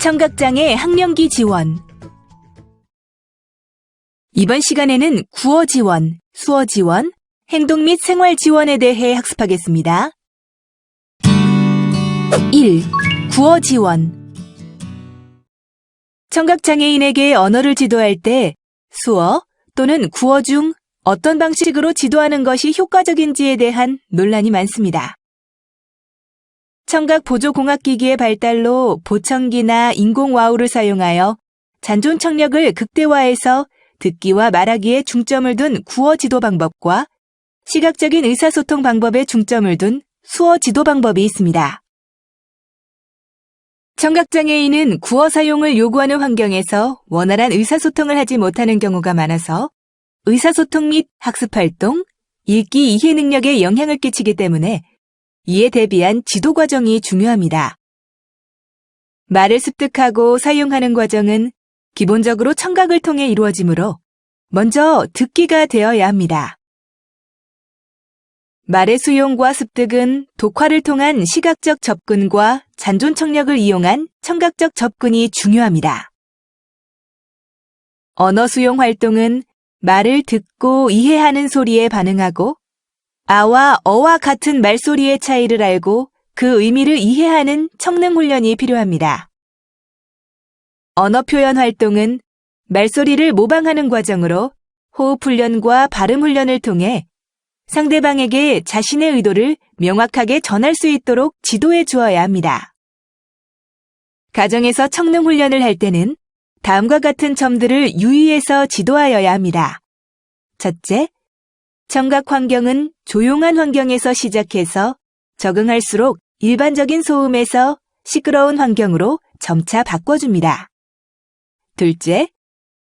청각장애 학령기 지원. 이번 시간에는 구어 지원, 수어 지원, 행동 및 생활 지원에 대해 학습하겠습니다. 1. 구어 지원. 청각장애인에게 언어를 지도할 때 수어 또는 구어 중 어떤 방식으로 지도하는 것이 효과적인지에 대한 논란이 많습니다. 청각보조공학기기의 발달로 보청기나 인공와우를 사용하여 잔존청력을 극대화해서 듣기와 말하기에 중점을 둔 구어 지도 방법과 시각적인 의사소통 방법에 중점을 둔 수어 지도 방법이 있습니다. 청각장애인은 구어 사용을 요구하는 환경에서 원활한 의사소통을 하지 못하는 경우가 많아서 의사소통 및 학습활동, 읽기 이해 능력에 영향을 끼치기 때문에 이에 대비한 지도 과정이 중요합니다. 말을 습득하고 사용하는 과정은 기본적으로 청각을 통해 이루어지므로 먼저 듣기가 되어야 합니다. 말의 수용과 습득은 독화를 통한 시각적 접근과 잔존청력을 이용한 청각적 접근이 중요합니다. 언어 수용 활동은 말을 듣고 이해하는 소리에 반응하고 아와 어와 같은 말소리의 차이를 알고 그 의미를 이해하는 청능 훈련이 필요합니다. 언어 표현 활동은 말소리를 모방하는 과정으로 호흡 훈련과 발음 훈련을 통해 상대방에게 자신의 의도를 명확하게 전할 수 있도록 지도해 주어야 합니다. 가정에서 청능 훈련을 할 때는 다음과 같은 점들을 유의해서 지도하여야 합니다. 첫째, 청각 환경은 조용한 환경에서 시작해서 적응할수록 일반적인 소음에서 시끄러운 환경으로 점차 바꿔줍니다. 둘째,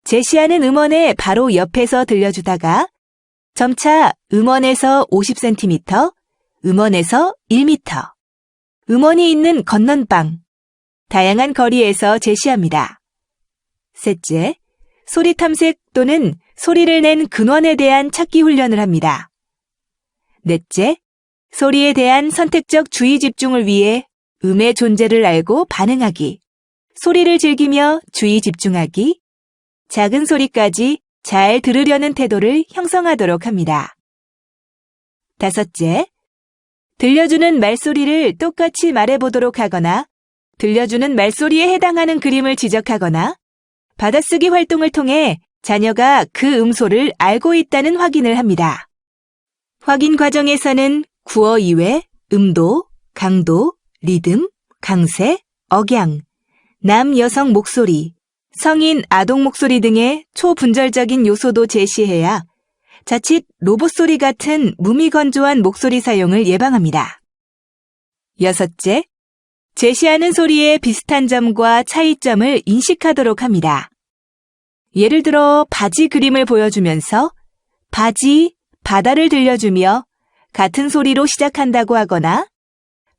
제시하는 음원에 바로 옆에서 들려주다가 점차 음원에서 50cm, 음원에서 1m, 음원이 있는 건넌방, 다양한 거리에서 제시합니다. 셋째, 소리 탐색 또는 소리를 낸 근원에 대한 찾기 훈련을 합니다. 넷째, 소리에 대한 선택적 주의 집중을 위해 음의 존재를 알고 반응하기, 소리를 즐기며 주의 집중하기, 작은 소리까지 잘 들으려는 태도를 형성하도록 합니다. 다섯째, 들려주는 말소리를 똑같이 말해보도록 하거나 들려주는 말소리에 해당하는 그림을 지적하거나 받아쓰기 활동을 통해 자녀가 그 음소를 알고 있다는 확인을 합니다. 확인 과정에서는 구어 이외 음도, 강도, 리듬, 강세, 억양, 남, 여성 목소리, 성인, 아동 목소리 등의 초분절적인 요소도 제시해야 자칫 로봇 소리 같은 무미건조한 목소리 사용을 예방합니다. 여섯째, 제시하는 소리의 비슷한 점과 차이점을 인식하도록 합니다. 예를 들어 바지 그림을 보여주면서 바지, 바다를 들려주며 같은 소리로 시작한다고 하거나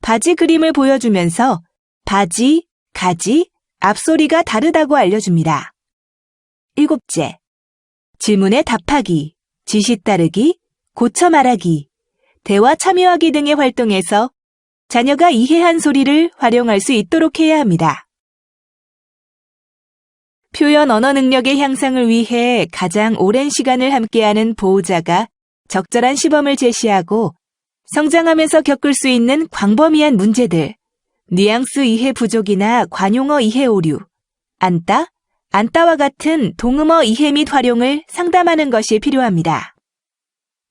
바지 그림을 보여주면서 바지, 가지, 앞소리가 다르다고 알려줍니다. 일곱째, 질문에 답하기, 지시 따르기, 고쳐 말하기, 대화 참여하기 등의 활동에서 자녀가 이해한 소리를 활용할 수 있도록 해야 합니다. 표현 언어 능력의 향상을 위해 가장 오랜 시간을 함께하는 보호자가 적절한 시범을 제시하고 성장하면서 겪을 수 있는 광범위한 문제들, 뉘앙스 이해 부족이나 관용어 이해 오류, 안따와 같은 동음어 이해 및 활용을 상담하는 것이 필요합니다.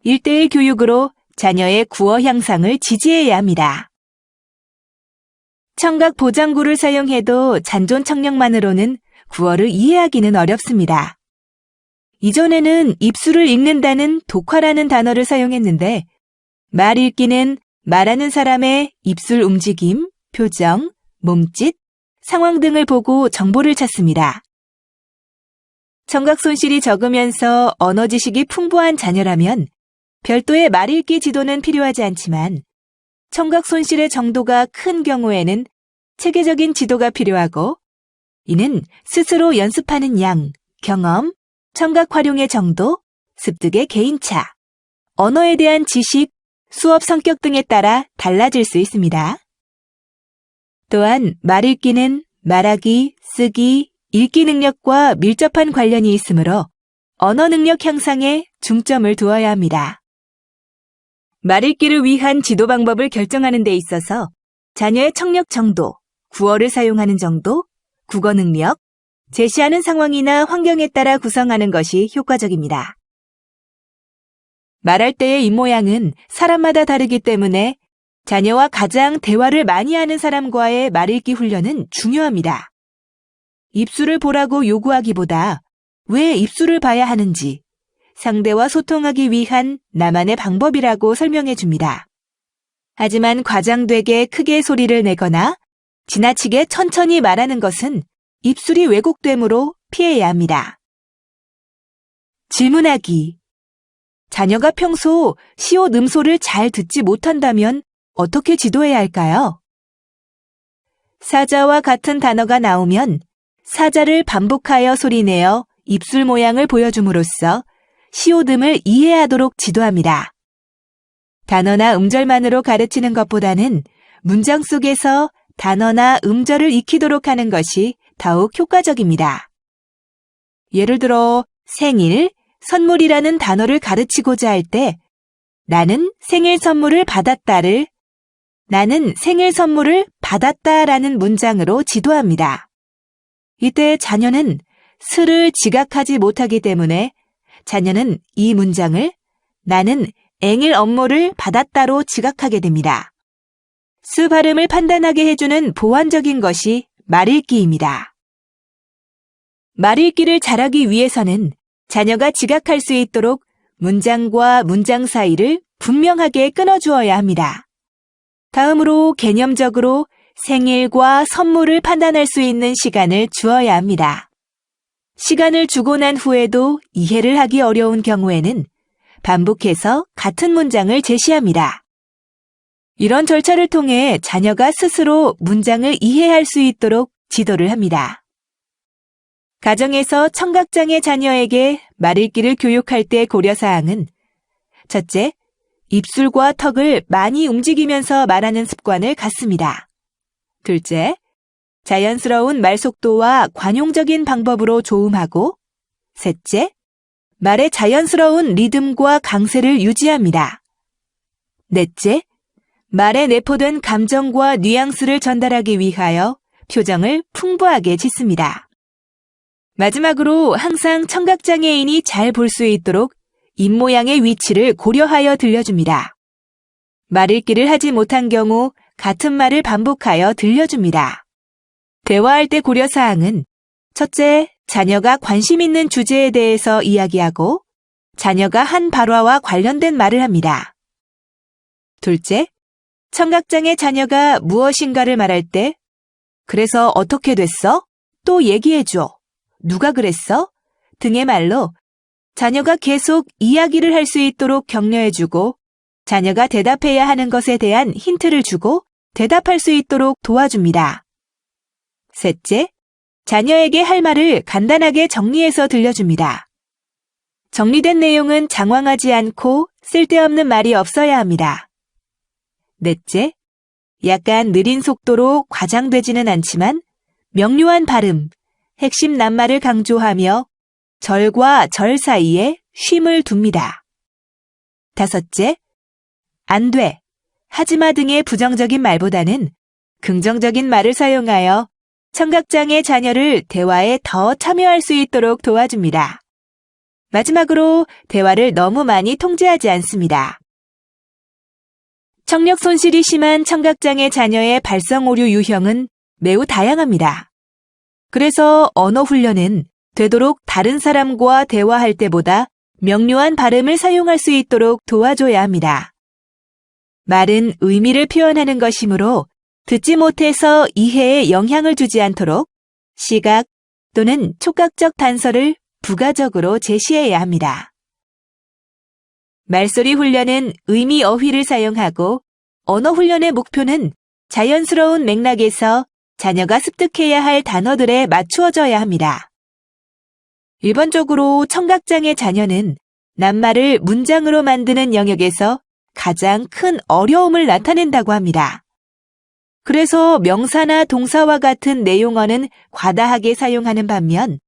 1:1 교육으로 자녀의 구어 향상을 지지해야 합니다. 청각 보장구를 사용해도 잔존청력만으로는 구어를 이해하기는 어렵습니다. 이전에는 입술을 읽는다는 독화라는 단어를 사용했는데 말 읽기는 말하는 사람의 입술 움직임, 표정, 몸짓, 상황 등을 보고 정보를 찾습니다. 청각 손실이 적으면서 언어 지식이 풍부한 자녀라면 별도의 말 읽기 지도는 필요하지 않지만 청각 손실의 정도가 큰 경우에는 체계적인 지도가 필요하고 이는 스스로 연습하는 양, 경험, 청각 활용의 정도, 습득의 개인차, 언어에 대한 지식, 수업 성격 등에 따라 달라질 수 있습니다. 또한 말 읽기는 말하기, 쓰기, 읽기 능력과 밀접한 관련이 있으므로 언어 능력 향상에 중점을 두어야 합니다. 말읽기를 위한 지도 방법을 결정하는 데 있어서 자녀의 청력 정도, 구어를 사용하는 정도, 국어 능력, 제시하는 상황이나 환경에 따라 구성하는 것이 효과적입니다. 말할 때의 입모양은 사람마다 다르기 때문에 자녀와 가장 대화를 많이 하는 사람과의 말읽기 훈련은 중요합니다. 입술을 보라고 요구하기보다 왜 입술을 봐야 하는지 상대와 소통하기 위한 나만의 방법이라고 설명해 줍니다. 하지만 과장되게 크게 소리를 내거나 지나치게 천천히 말하는 것은 입술이 왜곡되므로 피해야 합니다. 질문하기. 자녀가 평소 시옷 음소를 잘 듣지 못한다면 어떻게 지도해야 할까요? 사자와 같은 단어가 나오면 사자를 반복하여 소리내어 입술 모양을 보여줌으로써 시옷음을 이해하도록 지도합니다. 단어나 음절만으로 가르치는 것보다는 문장 속에서 단어나 음절을 익히도록 하는 것이 더욱 효과적입니다. 예를 들어 생일, 선물이라는 단어를 가르치고자 할 때 나는 생일 선물을 받았다를 나는 생일 선물을 받았다라는 문장으로 지도합니다. 이때 자녀는 스를 지각하지 못하기 때문에 자녀는 이 문장을 나는 앵일 업무를 받았다로 지각하게 됩니다. 스 발음을 판단하게 해주는 보완적인 것이 말읽기입니다. 말읽기를 잘하기 위해서는 자녀가 지각할 수 있도록 문장과 문장 사이를 분명하게 끊어주어야 합니다. 다음으로 개념적으로 생일과 선물을 판단할 수 있는 시간을 주어야 합니다. 시간을 주고 난 후에도 이해를 하기 어려운 경우에는 반복해서 같은 문장을 제시합니다. 이런 절차를 통해 자녀가 스스로 문장을 이해할 수 있도록 지도를 합니다. 가정에서 청각장애 자녀에게 말읽기를 교육할 때 고려사항은 첫째, 입술과 턱을 많이 움직이면서 말하는 습관을 갖습니다. 둘째, 자연스러운 말 속도와 관용적인 방법으로 조음하고 셋째, 말의 자연스러운 리듬과 강세를 유지합니다. 넷째, 말에 내포된 감정과 뉘앙스를 전달하기 위하여 표정을 풍부하게 짓습니다. 마지막으로 항상 청각장애인이 잘 볼 수 있도록 입모양의 위치를 고려하여 들려줍니다. 말읽기를 하지 못한 경우 같은 말을 반복하여 들려줍니다. 대화할 때 고려사항은 첫째, 자녀가 관심 있는 주제에 대해서 이야기하고 자녀가 한 발화와 관련된 말을 합니다. 둘째, 청각장애 자녀가 무엇인가를 말할 때 그래서 어떻게 됐어? 또 얘기해줘. 누가 그랬어? 등의 말로 자녀가 계속 이야기를 할 수 있도록 격려해주고 자녀가 대답해야 하는 것에 대한 힌트를 주고 대답할 수 있도록 도와줍니다. 셋째, 자녀에게 할 말을 간단하게 정리해서 들려줍니다. 정리된 내용은 장황하지 않고 쓸데없는 말이 없어야 합니다. 넷째, 약간 느린 속도로 과장되지는 않지만 명료한 발음, 핵심 낱말을 강조하며 절과 절 사이에 쉼을 둡니다. 다섯째, 안 돼, 하지마 등의 부정적인 말보다는 긍정적인 말을 사용하여 청각장애 자녀를 대화에 더 참여할 수 있도록 도와줍니다. 마지막으로 대화를 너무 많이 통제하지 않습니다. 청력 손실이 심한 청각장애 자녀의 발성 오류 유형은 매우 다양합니다. 그래서 언어 훈련은 되도록 다른 사람과 대화할 때보다 명료한 발음을 사용할 수 있도록 도와줘야 합니다. 말은 의미를 표현하는 것이므로 듣지 못해서 이해에 영향을 주지 않도록 시각 또는 촉각적 단서를 부가적으로 제시해야 합니다. 말소리 훈련은 의미 어휘를 사용하고 언어 훈련의 목표는 자연스러운 맥락에서 자녀가 습득해야 할 단어들에 맞추어져야 합니다. 일반적으로 청각장애 자녀는 낱말을 문장으로 만드는 영역에서 가장 큰 어려움을 나타낸다고 합니다. 그래서 명사나 동사와 같은 내용어는 과다하게 사용하는 반면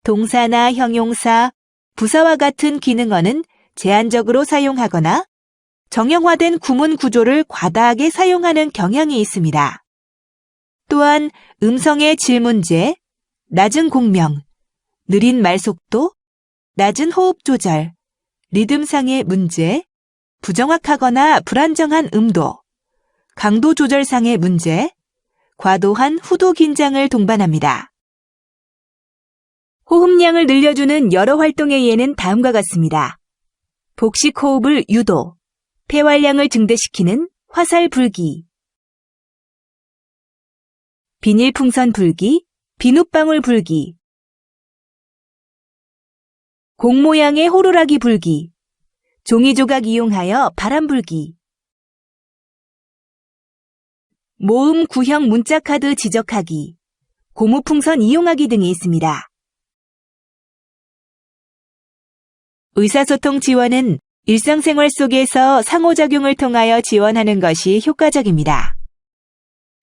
동사나 형용사, 부사와 같은 기능어는 제한적으로 사용하거나 정형화된 구문 구조를 과다하게 사용하는 경향이 있습니다. 또한 음성의 질문제, 낮은 공명, 느린 말속도, 낮은 호흡 조절, 리듬상의 문제, 부정확하거나 불안정한 음도, 강도 조절상의 문제, 과도한 후두 긴장을 동반합니다. 호흡량을 늘려주는 여러 활동의 예는 다음과 같습니다. 복식 호흡을 유도, 폐활량을 증대시키는 화살 불기, 비닐풍선 불기, 비눗방울 불기, 공 모양의 호루라기 불기, 종이조각 이용하여 바람 불기, 모음 구형 문자카드 지적하기, 고무풍선 이용하기 등이 있습니다. 의사소통 지원은 일상생활 속에서 상호작용을 통하여 지원하는 것이 효과적입니다.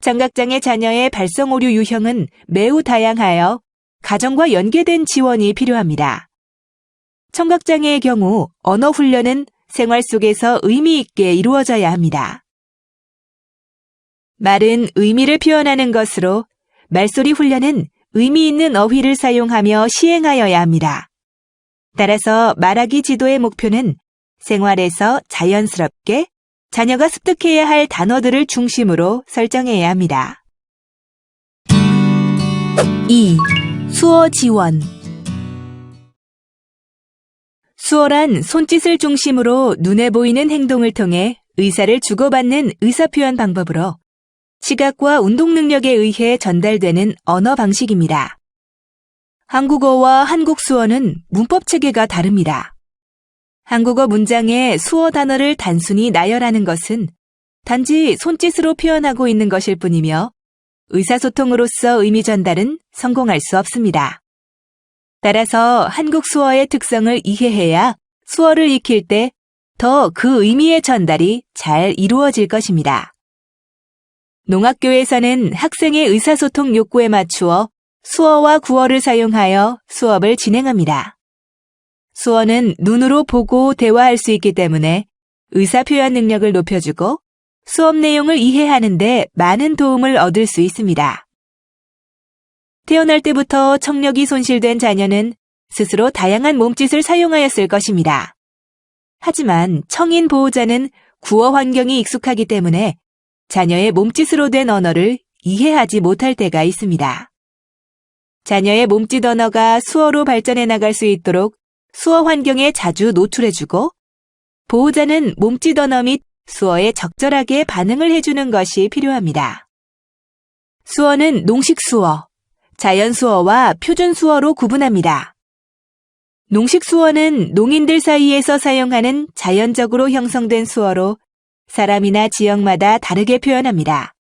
청각장애 자녀의 발성 오류 유형은 매우 다양하여 가정과 연계된 지원이 필요합니다. 청각장애의 경우 언어 훈련은 생활 속에서 의미 있게 이루어져야 합니다. 말은 의미를 표현하는 것으로 말소리 훈련은 의미 있는 어휘를 사용하며 시행하여야 합니다. 따라서 말하기 지도의 목표는 생활에서 자연스럽게 자녀가 습득해야 할 단어들을 중심으로 설정해야 합니다. 2. 수어 지원. 수어란 손짓을 중심으로 눈에 보이는 행동을 통해 의사를 주고받는 의사표현 방법으로 시각과 운동 능력에 의해 전달되는 언어 방식입니다. 한국어와 한국 수어는 문법 체계가 다릅니다. 한국어 문장에 수어 단어를 단순히 나열하는 것은 단지 손짓으로 표현하고 있는 것일 뿐이며 의사소통으로서 의미 전달은 성공할 수 없습니다. 따라서 한국 수어의 특성을 이해해야 수어를 익힐 때 더 그 의미의 전달이 잘 이루어질 것입니다. 농학교에서는 학생의 의사소통 욕구에 맞추어 수어와 구어를 사용하여 수업을 진행합니다. 수어는 눈으로 보고 대화할 수 있기 때문에 의사표현 능력을 높여주고 수업 내용을 이해하는 데 많은 도움을 얻을 수 있습니다. 태어날 때부터 청력이 손실된 자녀는 스스로 다양한 몸짓을 사용하였을 것입니다. 하지만 청인 보호자는 구어 환경이 익숙하기 때문에 자녀의 몸짓으로 된 언어를 이해하지 못할 때가 있습니다. 자녀의 몸짓 언어가 수어로 발전해 나갈 수 있도록 수어 환경에 자주 노출해주고 보호자는 몸짓 언어 및 수어에 적절하게 반응을 해주는 것이 필요합니다. 수어는 농식 수어, 자연 수어와 표준 수어로 구분합니다. 농식 수어는 농인들 사이에서 사용하는 자연적으로 형성된 수어로 사람이나 지역마다 다르게 표현합니다.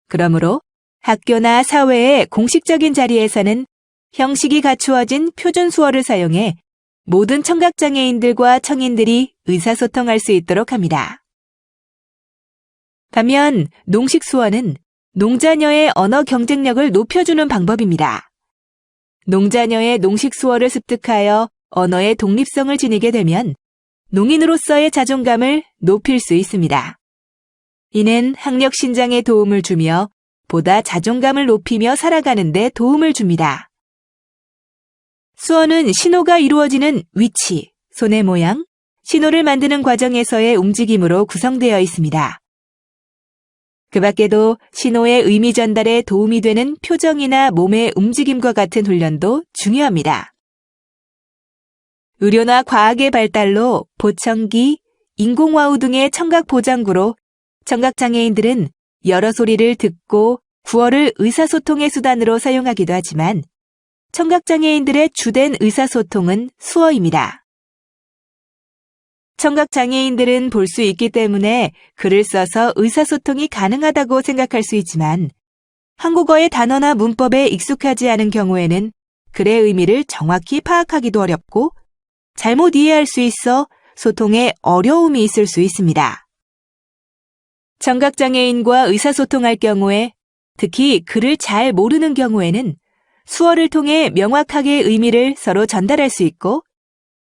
그러므로 학교나 사회의 공식적인 자리에서는 형식이 갖추어진 표준 수어를 사용해 모든 청각장애인들과 청인들이 의사소통할 수 있도록 합니다. 반면 농식 수어는 농자녀의 언어 경쟁력을 높여주는 방법입니다. 농자녀의 농식 수어를 습득하여 언어의 독립성을 지니게 되면 농인으로서의 자존감을 높일 수 있습니다. 이는 학력 신장에 도움을 주며 보다 자존감을 높이며 살아가는 데 도움을 줍니다. 수어는 신호가 이루어지는 위치, 손의 모양, 신호를 만드는 과정에서의 움직임으로 구성되어 있습니다. 그 밖에도 신호의 의미 전달에 도움이 되는 표정이나 몸의 움직임과 같은 훈련도 중요합니다. 의료나 과학의 발달로 보청기, 인공와우 등의 청각 보장구로 청각장애인들은 여러 소리를 듣고 구어를 의사소통의 수단으로 사용하기도 하지만 청각장애인들의 주된 의사소통은 수어입니다. 청각장애인들은 볼 수 있기 때문에 글을 써서 의사소통이 가능하다고 생각할 수 있지만 한국어의 단어나 문법에 익숙하지 않은 경우에는 글의 의미를 정확히 파악하기도 어렵고 잘못 이해할 수 있어 소통에 어려움이 있을 수 있습니다. 청각장애인과 의사소통할 경우에, 특히 글을 잘 모르는 경우에는 수어를 통해 명확하게 의미를 서로 전달할 수 있고,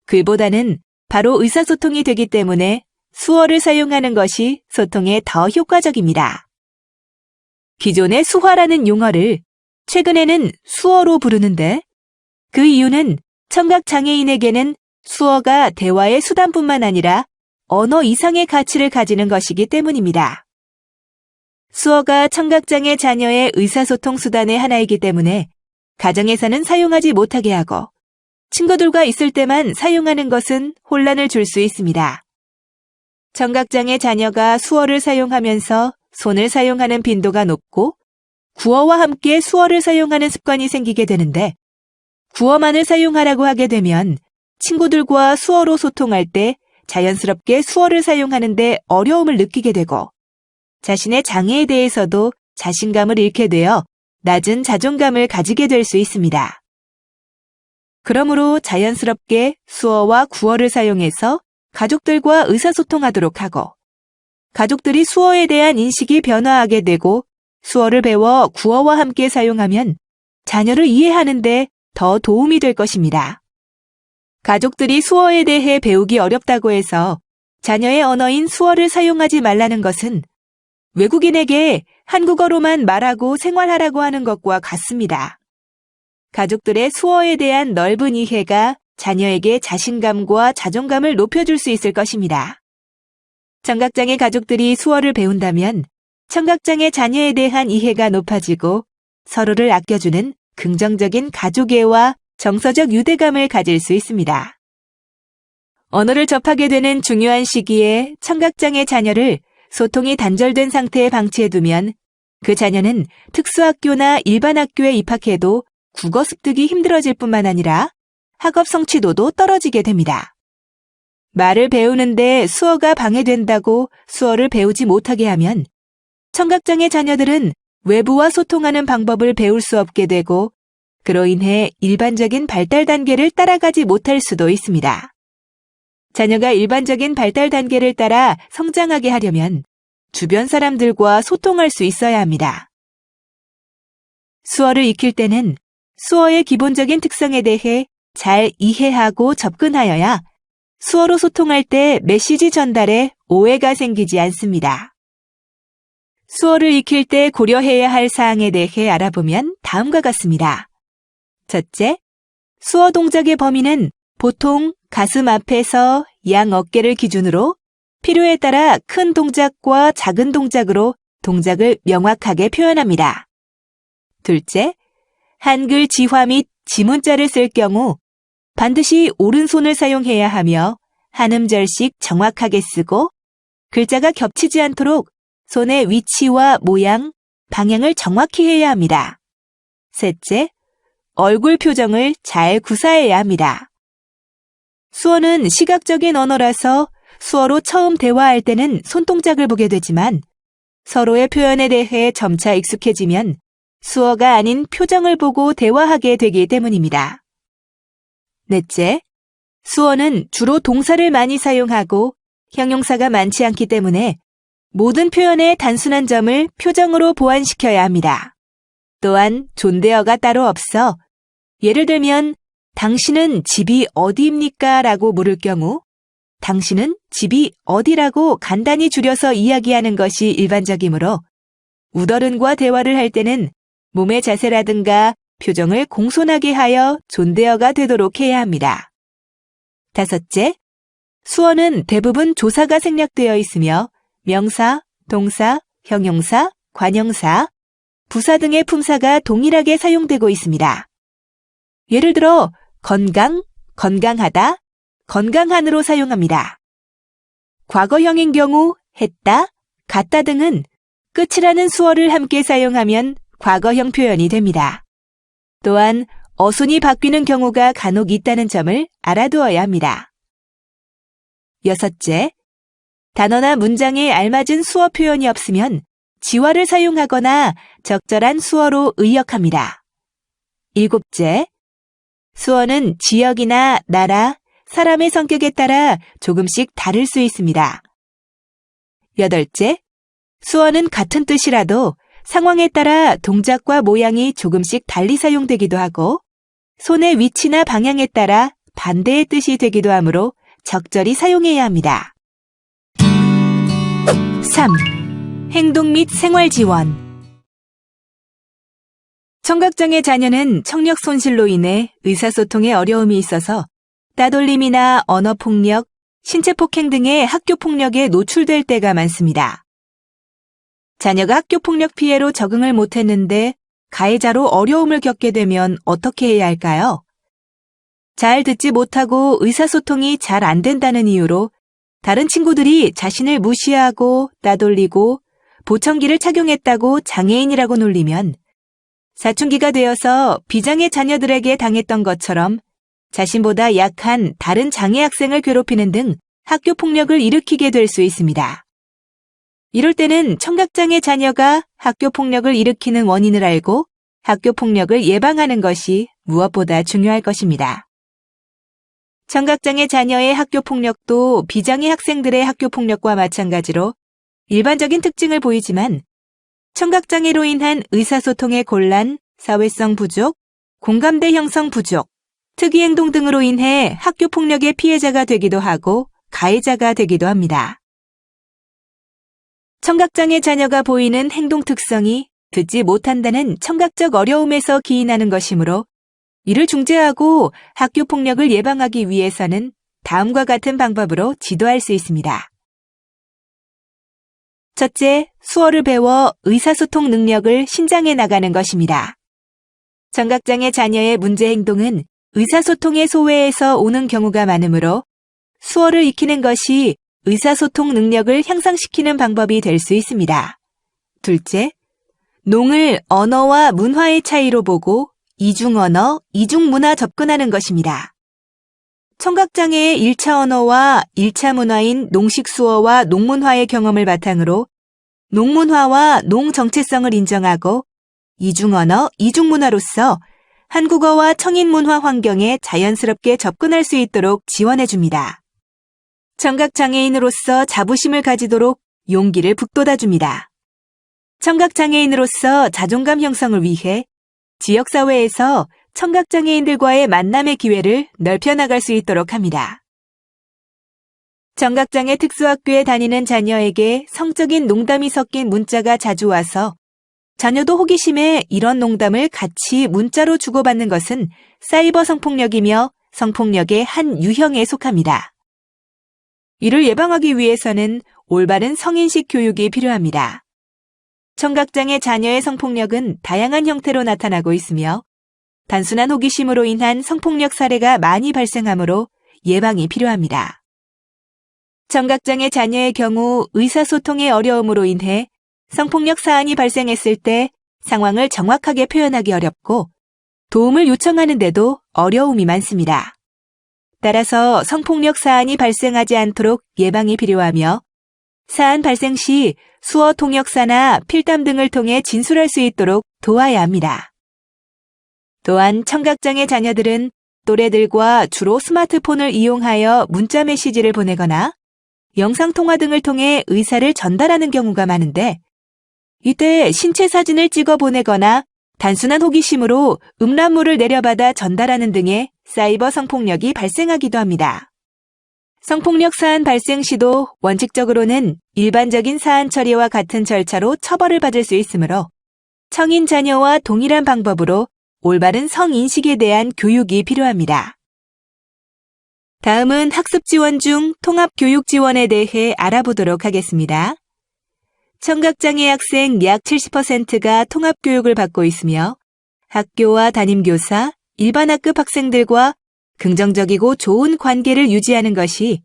글보다는 바로 의사소통이 되기 때문에 수어를 사용하는 것이 소통에 더 효과적입니다. 기존의 수화라는 용어를 최근에는 수어로 부르는데, 그 이유는 청각장애인에게는 수어가 대화의 수단뿐만 아니라 언어 이상의 가치를 가지는 것이기 때문입니다. 수어가 청각장애 자녀의 의사소통 수단의 하나이기 때문에 가정에서는 사용하지 못하게 하고 친구들과 있을 때만 사용하는 것은 혼란을 줄 수 있습니다. 청각장애 자녀가 수어를 사용하면서 손을 사용하는 빈도가 높고 구어와 함께 수어를 사용하는 습관이 생기게 되는데, 구어만을 사용하라고 하게 되면 친구들과 수어로 소통할 때 자연스럽게 수어를 사용하는데 어려움을 느끼게 되고 자신의 장애에 대해서도 자신감을 잃게 되어 낮은 자존감을 가지게 될 수 있습니다. 그러므로 자연스럽게 수어와 구어를 사용해서 가족들과 의사소통하도록 하고, 가족들이 수어에 대한 인식이 변화하게 되고 수어를 배워 구어와 함께 사용하면 자녀를 이해하는 데 더 도움이 될 것입니다. 가족들이 수어에 대해 배우기 어렵다고 해서 자녀의 언어인 수어를 사용하지 말라는 것은 외국인에게 한국어로만 말하고 생활하라고 하는 것과 같습니다. 가족들의 수어에 대한 넓은 이해가 자녀에게 자신감과 자존감을 높여줄 수 있을 것입니다. 청각장애 가족들이 수어를 배운다면 청각장애 자녀에 대한 이해가 높아지고 서로를 아껴주는 긍정적인 가족애와 정서적 유대감을 가질 수 있습니다. 언어를 접하게 되는 중요한 시기에 청각장애 자녀를 소통이 단절된 상태에 방치해두면 그 자녀는 특수학교나 일반 학교에 입학해도 국어 습득이 힘들어질 뿐만 아니라 학업 성취도도 떨어지게 됩니다. 말을 배우는데 수어가 방해된다고 수어를 배우지 못하게 하면 청각장애 자녀들은 외부와 소통하는 방법을 배울 수 없게 되고 그로 인해 일반적인 발달 단계를 따라가지 못할 수도 있습니다. 자녀가 일반적인 발달 단계를 따라 성장하게 하려면 주변 사람들과 소통할 수 있어야 합니다. 수어를 익힐 때는 수어의 기본적인 특성에 대해 잘 이해하고 접근하여야 수어로 소통할 때 메시지 전달에 오해가 생기지 않습니다. 수어를 익힐 때 고려해야 할 사항에 대해 알아보면 다음과 같습니다. 첫째, 수어 동작의 범위는 보통 가슴 앞에서 양 어깨를 기준으로 필요에 따라 큰 동작과 작은 동작으로 동작을 명확하게 표현합니다. 둘째, 한글 지화 및 지문자를 쓸 경우 반드시 오른손을 사용해야 하며 한 음절씩 정확하게 쓰고 글자가 겹치지 않도록 손의 위치와 모양, 방향을 정확히 해야 합니다. 셋째, 얼굴 표정을 잘 구사해야 합니다. 수어는 시각적인 언어라서 수어로 처음 대화할 때는 손동작을 보게 되지만 서로의 표현에 대해 점차 익숙해지면 수어가 아닌 표정을 보고 대화하게 되기 때문입니다. 넷째, 수어는 주로 동사를 많이 사용하고 형용사가 많지 않기 때문에 모든 표현의 단순한 점을 표정으로 보완시켜야 합니다. 또한 존대어가 따로 없어 예를 들면 당신은 집이 어디입니까? 라고 물을 경우 당신은 집이 어디라고 간단히 줄여서 이야기하는 것이 일반적이므로 우더른과 대화를 할 때는 몸의 자세라든가 표정을 공손하게 하여 존대어가 되도록 해야 합니다. 다섯째, 수어는 대부분 조사가 생략되어 있으며 명사, 동사, 형용사, 관형사, 부사 등의 품사가 동일하게 사용되고 있습니다. 예를 들어 건강, 건강하다, 건강한으로 사용합니다. 과거형인 경우 했다, 갔다 등은 끝이라는 수어를 함께 사용하면 과거형 표현이 됩니다. 또한 어순이 바뀌는 경우가 간혹 있다는 점을 알아두어야 합니다. 여섯째, 단어나 문장에 알맞은 수어 표현이 없으면 지화를 사용하거나 적절한 수어로 의역합니다. 일곱째, 수어는 지역이나 나라, 사람의 성격에 따라 조금씩 다를 수 있습니다. 여덟째, 수어는 같은 뜻이라도 상황에 따라 동작과 모양이 조금씩 달리 사용되기도 하고 손의 위치나 방향에 따라 반대의 뜻이 되기도 하므로 적절히 사용해야 합니다. 3. 행동 및 생활 지원. 청각장애 자녀는 청력 손실로 인해 의사소통에 어려움이 있어서 따돌림이나 언어폭력, 신체폭행 등의 학교폭력에 노출될 때가 많습니다. 자녀가 학교폭력 피해로 적응을 못했는데 가해자로 어려움을 겪게 되면 어떻게 해야 할까요? 잘 듣지 못하고 의사소통이 잘 안 된다는 이유로 다른 친구들이 자신을 무시하고 따돌리고 보청기를 착용했다고 장애인이라고 놀리면 사춘기가 되어서 비장애 자녀들에게 당했던 것처럼 자신보다 약한 다른 장애 학생을 괴롭히는 등 학교폭력을 일으키게 될 수 있습니다. 이럴 때는 청각장애 자녀가 학교폭력을 일으키는 원인을 알고 학교폭력을 예방하는 것이 무엇보다 중요할 것입니다. 청각장애 자녀의 학교폭력도 비장애 학생들의 학교폭력과 마찬가지로 일반적인 특징을 보이지만 청각장애로 인한 의사소통의 곤란, 사회성 부족, 공감대 형성 부족, 특이행동 등으로 인해 학교폭력의 피해자가 되기도 하고 가해자가 되기도 합니다. 청각장애 자녀가 보이는 행동 특성이 듣지 못한다는 청각적 어려움에서 기인하는 것이므로 이를 중재하고 학교폭력을 예방하기 위해서는 다음과 같은 방법으로 지도할 수 있습니다. 첫째, 수어를 배워 의사소통 능력을 신장해 나가는 것입니다. 청각장애 자녀의 문제 행동은 의사소통의 소외에서 오는 경우가 많으므로 수어를 익히는 것이 의사소통 능력을 향상시키는 방법이 될 수 있습니다. 둘째, 농을 언어와 문화의 차이로 보고 이중언어, 이중문화 접근하는 것입니다. 청각장애의 1차 언어와 1차 문화인 농식 수어와 농문화의 경험을 바탕으로 농문화와 농정체성을 인정하고 이중언어, 이중문화로서 한국어와 청인문화 환경에 자연스럽게 접근할 수 있도록 지원해줍니다. 청각장애인으로서 자부심을 가지도록 용기를 북돋아줍니다. 청각장애인으로서 자존감 형성을 위해 지역사회에서 청각장애인들과의 만남의 기회를 넓혀나갈 수 있도록 합니다. 청각장애 특수학교에 다니는 자녀에게 성적인 농담이 섞인 문자가 자주 와서 자녀도 호기심에 이런 농담을 같이 문자로 주고받는 것은 사이버 성폭력이며 성폭력의 한 유형에 속합니다. 이를 예방하기 위해서는 올바른 성인식 교육이 필요합니다. 청각장애 자녀의 성폭력은 다양한 형태로 나타나고 있으며 단순한 호기심으로 인한 성폭력 사례가 많이 발생하므로 예방이 필요합니다. 청각장애 자녀의 경우 의사소통의 어려움으로 인해 성폭력 사안이 발생했을 때 상황을 정확하게 표현하기 어렵고 도움을 요청하는데도 어려움이 많습니다. 따라서 성폭력 사안이 발생하지 않도록 예방이 필요하며 사안 발생 시 수어 통역사나 필담 등을 통해 진술할 수 있도록 도와야 합니다. 또한 청각장애 자녀들은 또래들과 주로 스마트폰을 이용하여 문자 메시지를 보내거나 영상통화 등을 통해 의사를 전달하는 경우가 많은데 이때 신체 사진을 찍어 보내거나 단순한 호기심으로 음란물을 내려받아 전달하는 등의 사이버 성폭력이 발생하기도 합니다. 성폭력 사안 발생 시도 원칙적으로는 일반적인 사안 처리와 같은 절차로 처벌을 받을 수 있으므로 성인 자녀와 동일한 방법으로 올바른 성인식에 대한 교육이 필요합니다. 다음은 학습 지원 중 통합 교육 지원에 대해 알아보도록 하겠습니다. 청각장애 학생 약 70%가 통합 교육을 받고 있으며 학교와 담임교사, 일반 학급 학생들과 긍정적이고 좋은 관계를 유지하는 것이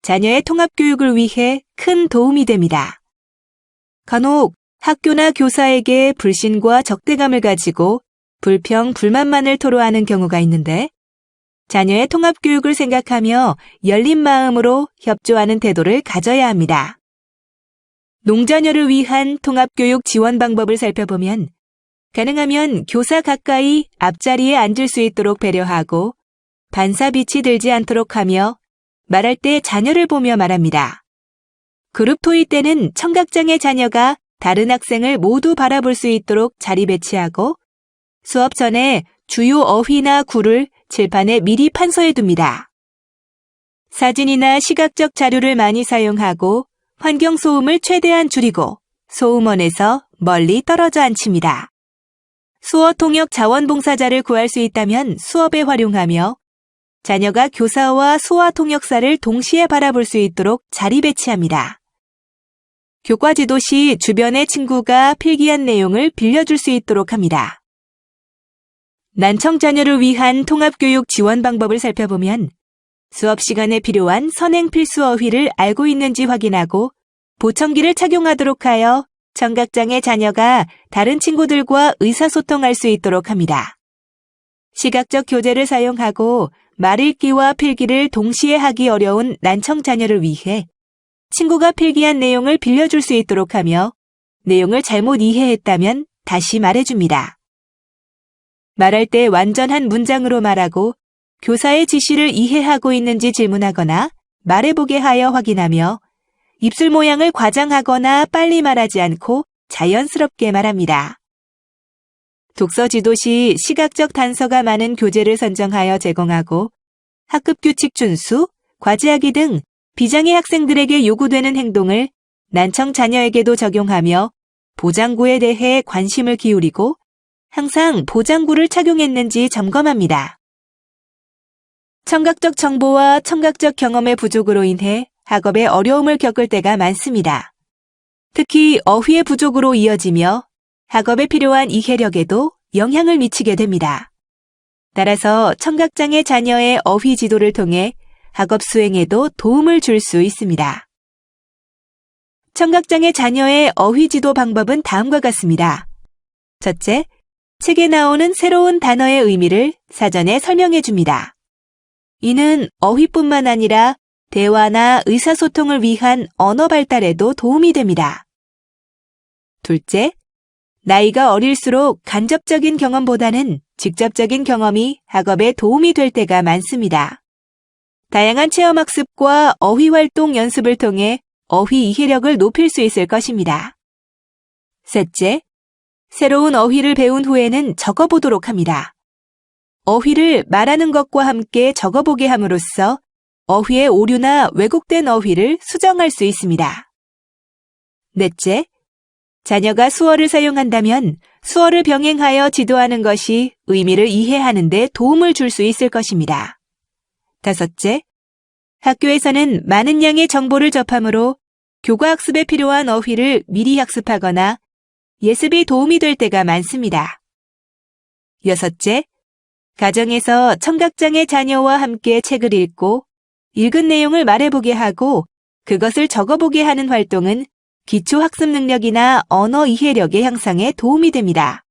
자녀의 통합 교육을 위해 큰 도움이 됩니다. 간혹 학교나 교사에게 불신과 적대감을 가지고 불평, 불만만을 토로하는 경우가 있는데 자녀의 통합 교육을 생각하며 열린 마음으로 협조하는 태도를 가져야 합니다. 농자녀를 위한 통합교육 지원 방법을 살펴보면 가능하면 교사 가까이 앞자리에 앉을 수 있도록 배려하고 반사빛이 들지 않도록 하며 말할 때 자녀를 보며 말합니다. 그룹 토의 때는 청각장애 자녀가 다른 학생을 모두 바라볼 수 있도록 자리 배치하고 수업 전에 주요 어휘나 구를 칠판에 미리 판서해 둡니다. 사진이나 시각적 자료를 많이 사용하고 환경 소음을 최대한 줄이고 소음원에서 멀리 떨어져 앉힙니다. 수어 통역 자원봉사자를 구할 수 있다면 수업에 활용하며 자녀가 교사와 수어 통역사를 동시에 바라볼 수 있도록 자리 배치합니다. 교과 지도 시 주변의 친구가 필기한 내용을 빌려줄 수 있도록 합니다. 난청 자녀를 위한 통합교육 지원 방법을 살펴보면 수업 시간에 필요한 선행 필수 어휘를 알고 있는지 확인하고 보청기를 착용하도록 하여 청각장애 자녀가 다른 친구들과 의사소통할 수 있도록 합니다. 시각적 교재를 사용하고 말 읽기와 필기를 동시에 하기 어려운 난청 자녀를 위해 친구가 필기한 내용을 빌려줄 수 있도록 하며 내용을 잘못 이해했다면 다시 말해줍니다. 말할 때 완전한 문장으로 말하고 교사의 지시를 이해하고 있는지 질문하거나 말해보게 하여 확인하며 입술 모양을 과장하거나 빨리 말하지 않고 자연스럽게 말합니다. 독서 지도 시 시각적 단서가 많은 교재를 선정하여 제공하고 학급 규칙 준수, 과제하기 등 비장애 학생들에게 요구되는 행동을 난청 자녀에게도 적용하며 보장구에 대해 관심을 기울이고 항상 보장구를 착용했는지 점검합니다. 청각적 정보와 청각적 경험의 부족으로 인해 학업에 어려움을 겪을 때가 많습니다. 특히 어휘의 부족으로 이어지며 학업에 필요한 이해력에도 영향을 미치게 됩니다. 따라서 청각장애 자녀의 어휘 지도를 통해 학업 수행에도 도움을 줄 수 있습니다. 청각장애 자녀의 어휘 지도 방법은 다음과 같습니다. 첫째, 책에 나오는 새로운 단어의 의미를 사전에 설명해 줍니다. 이는 어휘뿐만 아니라 대화나 의사소통을 위한 언어 발달에도 도움이 됩니다. 둘째, 나이가 어릴수록 간접적인 경험보다는 직접적인 경험이 학업에 도움이 될 때가 많습니다. 다양한 체험학습과 어휘활동 연습을 통해 어휘 이해력을 높일 수 있을 것입니다. 셋째, 새로운 어휘를 배운 후에는 적어보도록 합니다. 어휘를 말하는 것과 함께 적어보게 함으로써 어휘의 오류나 왜곡된 어휘를 수정할 수 있습니다. 넷째, 자녀가 수어를 사용한다면 수어를 병행하여 지도하는 것이 의미를 이해하는 데 도움을 줄 수 있을 것입니다. 다섯째, 학교에서는 많은 양의 정보를 접하므로 교과 학습에 필요한 어휘를 미리 학습하거나 예습이 도움이 될 때가 많습니다. 여섯째, 가정에서 청각장애 자녀와 함께 책을 읽고 읽은 내용을 말해보게 하고 그것을 적어보게 하는 활동은 기초학습 능력이나 언어 이해력의 향상에 도움이 됩니다.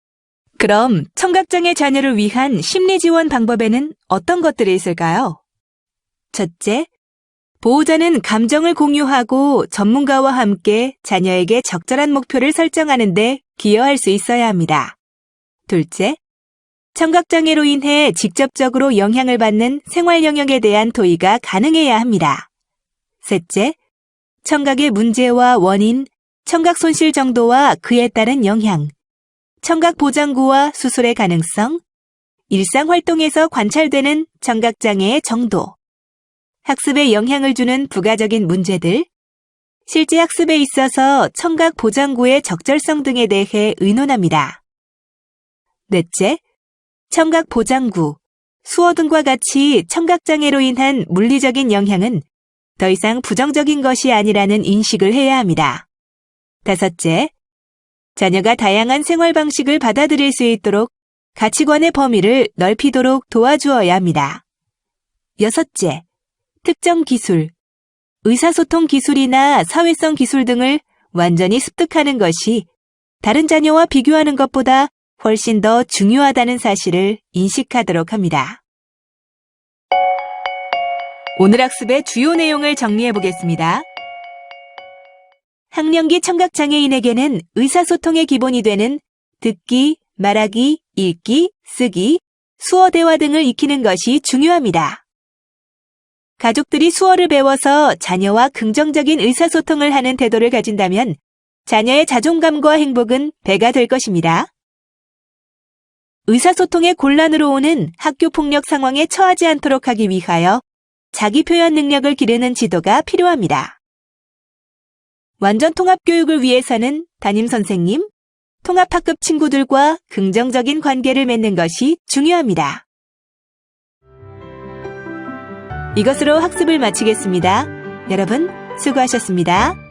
그럼 청각장애 자녀를 위한 심리 지원 방법에는 어떤 것들이 있을까요? 첫째, 보호자는 감정을 공유하고 전문가와 함께 자녀에게 적절한 목표를 설정하는 데 기여할 수 있어야 합니다. 둘째, 청각장애로 인해 직접적으로 영향을 받는 생활 영역에 대한 토의가 가능해야 합니다. 셋째, 청각의 문제와 원인, 청각 손실 정도와 그에 따른 영향, 청각 보장구와 수술의 가능성, 일상 활동에서 관찰되는 청각장애의 정도, 학습에 영향을 주는 부가적인 문제들, 실제 학습에 있어서 청각 보장구의 적절성 등에 대해 의논합니다. 넷째, 청각 보장구, 수어 등과 같이 청각장애로 인한 물리적인 영향은 더 이상 부정적인 것이 아니라는 인식을 해야 합니다. 다섯째, 자녀가 다양한 생활 방식을 받아들일 수 있도록 가치관의 범위를 넓히도록 도와주어야 합니다. 여섯째, 특정 기술, 의사소통 기술이나 사회성 기술 등을 완전히 습득하는 것이 다른 자녀와 비교하는 것보다 훨씬 더 중요하다는 사실을 인식하도록 합니다. 오늘 학습의 주요 내용을 정리해 보겠습니다. 학령기 청각장애인에게는 의사소통의 기본이 되는 듣기, 말하기, 읽기, 쓰기, 수어 대화 등을 익히는 것이 중요합니다. 가족들이 수어를 배워서 자녀와 긍정적인 의사소통을 하는 태도를 가진다면 자녀의 자존감과 행복은 배가 될 것입니다. 의사소통의 곤란으로 오는 학교 폭력 상황에 처하지 않도록 하기 위하여 자기 표현 능력을 기르는 지도가 필요합니다. 완전 통합 교육을 위해서는 담임선생님, 통합학급 친구들과 긍정적인 관계를 맺는 것이 중요합니다. 이것으로 학습을 마치겠습니다. 여러분, 수고하셨습니다.